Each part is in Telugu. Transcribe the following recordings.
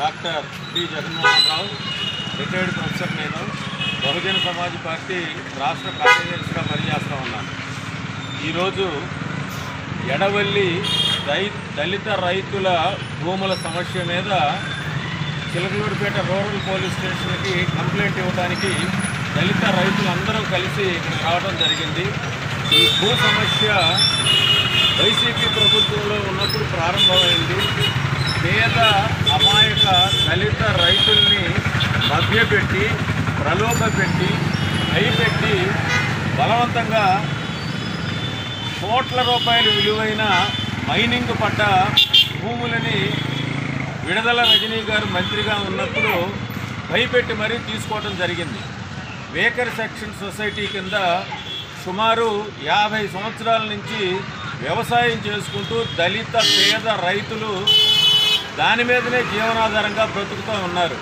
Doctor D Jaganmohan Rao, retired professor. నేను బహుజన సమాజ్ పార్టీ రాష్ట్ర కార్యదర్శిగా పనిచేస్తూ ఉన్నాను. ఈరోజు ఎడవల్లి దళిత రైతుల భూముల సమస్య మీద చిలకలూరిపేట రూరల్ పోలీస్ స్టేషన్కి కంప్లైంట్ ఇవ్వడానికి దళిత రైతులందరూ కలిసి ఇక్కడ రావడం జరిగింది. ఈ భూ సమస్య వైసీపీ ప్రభుత్వంలో ఉన్నప్పుడు ప్రారంభమైంది. పేద అమాయక దళిత రైతుల్ని మభ్యపెట్టి, ప్రలోభపెట్టి, భయపెట్టి బలవంతంగా కోట్ల రూపాయల విలువైన మైనింగ్ పడ్డ భూములని విడుదల రజనీ గారు మంత్రిగా ఉన్నప్పుడు భయపెట్టి మరీ తీసుకోవడం జరిగింది. వేకర్ సెక్షన్ సొసైటీ కింద సుమారు 50 సంవత్సరాల నుంచి వ్యవసాయం చేసుకుంటూ దళిత పేద రైతులు దాని మీదనే జీవనాధారంగా బ్రతుకుతూ ఉన్నారు.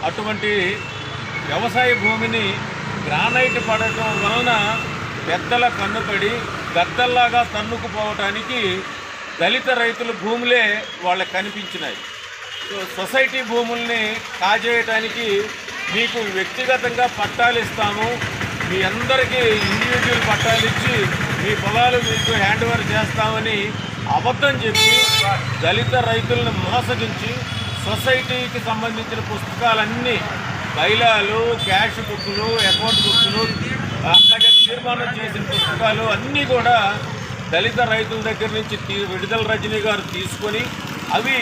అటువంటి వ్యవసాయ భూమిని గ్రానైట్ పడటం వలన పెద్దల కన్నుపడి గద్దల్లాగా తన్నుకుపోవటానికి దళిత రైతుల భూములే వాళ్ళకి కనిపించినాయి. సొసైటీ భూముల్ని కాజేయటానికి మీకు వ్యక్తిగతంగా పట్టాలు ఇస్తాము, మీ అందరికీ ఇండివిజువల్ పట్టాలు ఇచ్చి మీ పొలాలు మీకు హ్యాండ్ ఓవర్ చేస్తామని అబద్ధం చెప్పి దళిత రైతులను మోసగించి సొసైటీకి సంబంధించిన పుస్తకాలన్నీ, బైలాలు, క్యాష్ బుక్లు, అకౌంట్ బుక్లు, అట్లాగే తీర్మానం చేసిన పుస్తకాలు అన్నీ కూడా దళిత రైతుల దగ్గర నుంచి విడుదల రజనీ గారు తీసుకొని అవి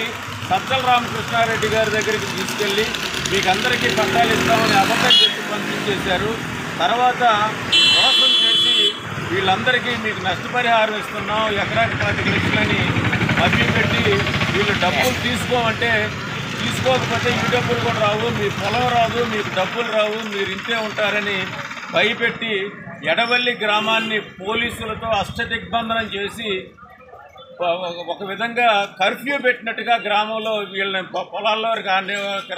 సజ్జల రామకృష్ణారెడ్డి గారి దగ్గరికి తీసుకెళ్ళి మీకు అందరికీ పట్టాలు ఇస్తామని అబద్ధం చెప్పి పంపించేశారు. తర్వాత మోసం చేసి వీళ్ళందరికీ మీకు నష్టపరిహారం ఇస్తున్నాం, ఎకరాకి 25 లక్షలని మభ్యపెట్టి వీళ్ళు డబ్బులు తీసుకోమంటే తీసుకోకపోతే ఈ డబ్బులు కూడా రావు, మీ పొలం రాదు, మీకు డబ్బులు రావు, మీరు ఇంతే ఉంటారని భయపెట్టి ఎడవల్లి గ్రామాన్ని పోలీసులతో అష్టదిగ్బంధనం చేసి ఒక విధంగా కర్ఫ్యూ పెట్టినట్టుగా గ్రామంలో వీళ్ళని పొలాల్లో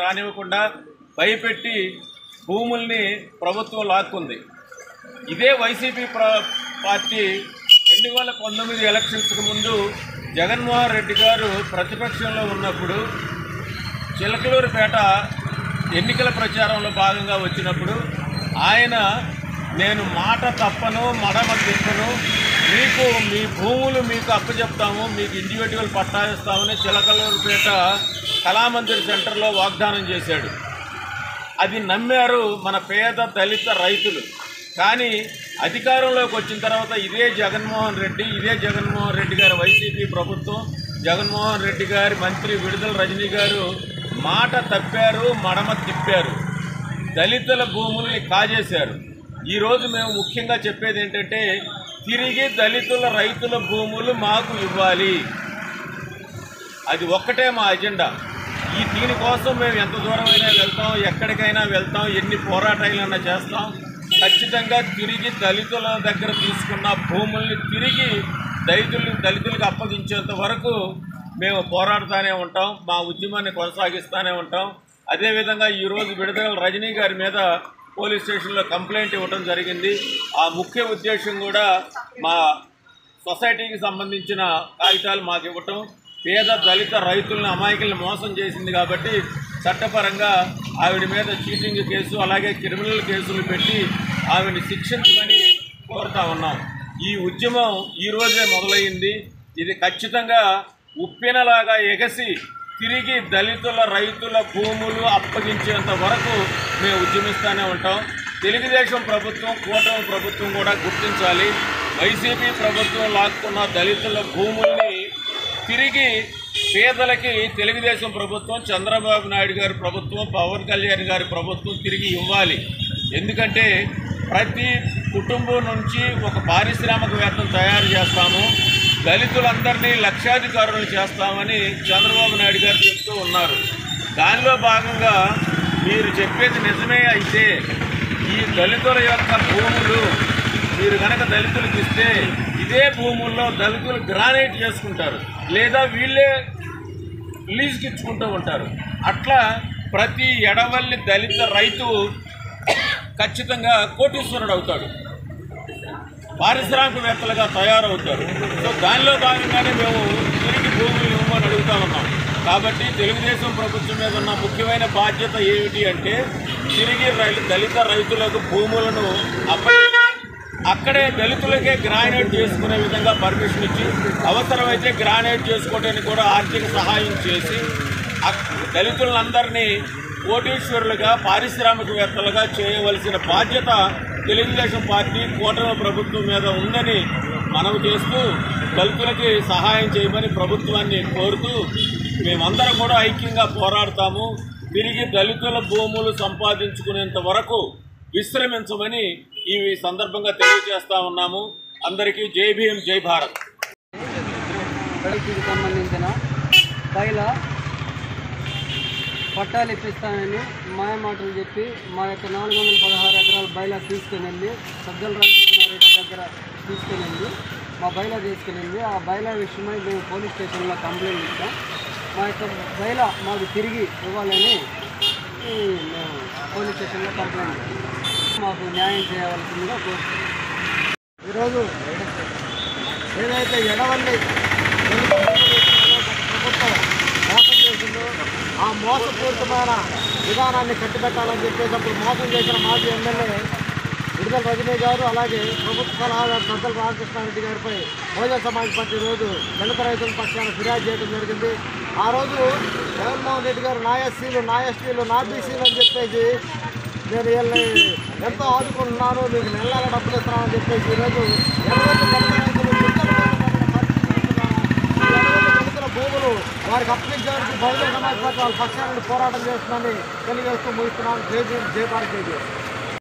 రానివ్వకుండా భయపెట్టి భూముల్ని ప్రభుత్వం లాక్కుంది. ఇదే వైసీపీ పార్టీ 2019 ఎలక్షన్స్కి ముందు జగన్మోహన్ రెడ్డి గారు ప్రతిపక్షంలో ఉన్నప్పుడు చిలకలూరిపేట ఎన్నికల ప్రచారంలో భాగంగా వచ్చినప్పుడు ఆయన నేను మాట తప్పను, మడమ తిప్పను, మీకు మీ భూములు మీకు అప్పచెప్తాము, మీకు ఇండివిజువల్ పట్టా ఇస్తామని చిలకలూరిపేట కళామందిర్ సెంటర్లో వాగ్దానం చేశాడు. అది నమ్మారు మన పేద దళిత రైతులు. కానీ అధికారంలోకి వచ్చిన తర్వాత ఇదే జగన్మోహన్ రెడ్డి గారి వైసీపీ ప్రభుత్వం, జగన్మోహన్ రెడ్డి గారి మంత్రి విడుదల రజనీ గారు మాట తప్పారు, మడమ తిప్పారు, దళితుల భూముల్ని కాజేశారు. ఈరోజు మేము ముఖ్యంగా చెప్పేది ఏంటంటే తిరిగి దళితుల రైతుల భూములు మాకు ఇవ్వాలి. అది ఒక్కటే మా అజెండా. దీనికోసం మేము ఎంత దూరమైనా వెళ్తాం, ఎక్కడికైనా వెళ్తాం, ఎన్ని పోరాటాలైనా చేస్తాం. ఖచ్చితంగా తిరిగి దళితుల దగ్గర తీసుకున్న భూముల్ని తిరిగి దళితులకు అప్పగించేంత వరకు మేము పోరాడుతూనే ఉంటాం, మా ఉద్యమాన్ని కొనసాగిస్తూనే ఉంటాం. అదేవిధంగా ఈరోజు విడుదల రజనీ గారి మీద పోలీస్ స్టేషన్లో కంప్లైంట్ ఇవ్వడం జరిగింది. ఆ ముఖ్య ఉద్దేశం కూడా మా సొసైటీకి సంబంధించిన కాగితాలు మాకు ఇవ్వటం. పేద దళిత రైతులను, అమాయకులను మోసం చేసింది కాబట్టి చట్టపరంగా ఆవిడ మీద చీటింగ్ కేసు, అలాగే క్రిమినల్ కేసులు పెట్టి ఆవిడని శిక్షించమని కోరుతా ఉన్నాం. ఈ ఉద్యమం ఈరోజే మొదలైంది. ఇది ఖచ్చితంగా ఉప్పెనలాగా ఎగసి తిరిగి దళితుల రైతుల భూములు అప్పగించేంత వరకు మేము ఉద్యమిస్తూనే ఉంటాం. తెలుగుదేశం ప్రభుత్వం, కూటమి ప్రభుత్వం కూడా గుర్తించాలి. వైసీపీ ప్రభుత్వం లాక్కున్న దళితుల భూముల్ని తిరిగి పేదలకి తెలుగుదేశం ప్రభుత్వం, చంద్రబాబు నాయుడు గారి ప్రభుత్వం, పవన్ కళ్యాణ్ గారి ప్రభుత్వం తిరిగి ఇవ్వాలి. ఎందుకంటే ప్రతి కుటుంబం నుంచి ఒక పారిశ్రామికవేత్తను తయారు చేస్తాము, దళితులందరినీ లక్షాధికారులు చేస్తామని చంద్రబాబు నాయుడు గారు చెప్తూ ఉన్నారు. దానిలో భాగంగా మీరు చెప్పేది నిజమే అయితే ఈ దళితుల యొక్క భూములు మీరు కనుక దళితులకు ఇస్తే ఇదే భూముల్లో దళితులు గ్రానైట్ చేసుకుంటారు, లేదా వీళ్ళే లీజుకి ఇచ్చుకుంటూ ఉంటారు. అట్లా ప్రతి ఎడవల్లి దళిత రైతు ఖచ్చితంగా కోటీశ్వరుడు అవుతాడు, పారిశ్రామికవేత్తలుగా తయారవుతారు. సో దానిలో భాగంగానే మేము తిరిగి భూములు ఇవ్వమని అడుగుతా ఉన్నాం. కాబట్టి తెలుగుదేశం ప్రభుత్వం మీద ఉన్న ముఖ్యమైన బాధ్యత ఏమిటి అంటే తిరిగి దళిత రైతులకు భూములను అక్కడే దళితులకే గ్రానైట్ చేసుకునే విధంగా పర్మిషన్ ఇచ్చి అవసరమైతే గ్రానైట్ చేసుకోవడానికి కూడా ఆర్థిక సహాయం చేసి దళితులందరినీ కోటీశ్వరులుగా పారిశ్రామికవేత్తలుగా చేయవలసిన బాధ్యత తెలుగుదేశం పార్టీ కూటమి ప్రభుత్వం మీద ఉందని మనవి చేస్తూ దళితులకి సహాయం చేయమని ప్రభుత్వాన్ని కోరుతూ మేమందరం కూడా ఐక్యంగా పోరాడతాము. తిరిగి దళితుల భూములు సంపాదించుకునేంత వరకు విశ్రమించమని ఈ సందర్భంగా తెలియజేస్తా ఉన్నాము. అందరికీ జై భీమ్, జై భారత్. దళితులకు సంబంధించిన బయలా పట్టాలు ఇప్పిస్తానని మాయమాటలు చెప్పి మా యొక్క 416 ఎకరాల బయలా తీసుకుని వెళ్ళి సజ్జల రామకృష్ణారెడ్డి దగ్గర తీసుకుని వెళ్ళి మా బయలా తీసుకుని వెళ్ళి ఆ బయలా విషయమై మేము పోలీస్ స్టేషన్లో కంప్లైంట్ ఇచ్చాం. మా యొక్క బయలా మాకు తిరిగి ఇవ్వాలని మేము పోలీస్ స్టేషన్లో కంప్లైంట్ ఇచ్చాం. మాకు న్యాయం చేయవలసిందిగా కోరుతున్నాం. ఈరోజు ఏదైతే ఎడవల్లి ప్రభుత్వం మోసం చేసిందో ఆ మోసపూరితమైన విధానాన్ని కట్టిపెట్టాలని చెప్పేసి అప్పుడు మోసం చేసిన మాజీ ఎమ్మెల్యే విడుదల రజనీ గారు అలాగే ప్రభుత్వ సలహాదారు సజ్జల రామకృష్ణారెడ్డి గారిపై బహుజన సమాజ్ పార్టీ రోజు దళిత రైతుల పక్షాన ఫిర్యాదు చేయడం జరిగింది. ఆ రోజు జగన్మోహన్ రెడ్డి గారు నా ఎస్సీలు, నా ఎస్టీలు, నా బీసీలు అని చెప్పేసి నేను వీళ్ళని ఎంతో ఆదుకుంటున్నాను, మీకు నెల డబ్బులు ఇస్తున్నానని చెప్పేసి ఈరోజు దళితుల భూములు వారికి అప్పగించడానికి బహుజన సమాజ్ పార్టీ వాళ్ళ పక్షాన్ని పోరాటం చేస్తుందని తెలియజేస్తూ ముగిస్తున్నాను. జై భీమ్, జై భారత్, జై జై.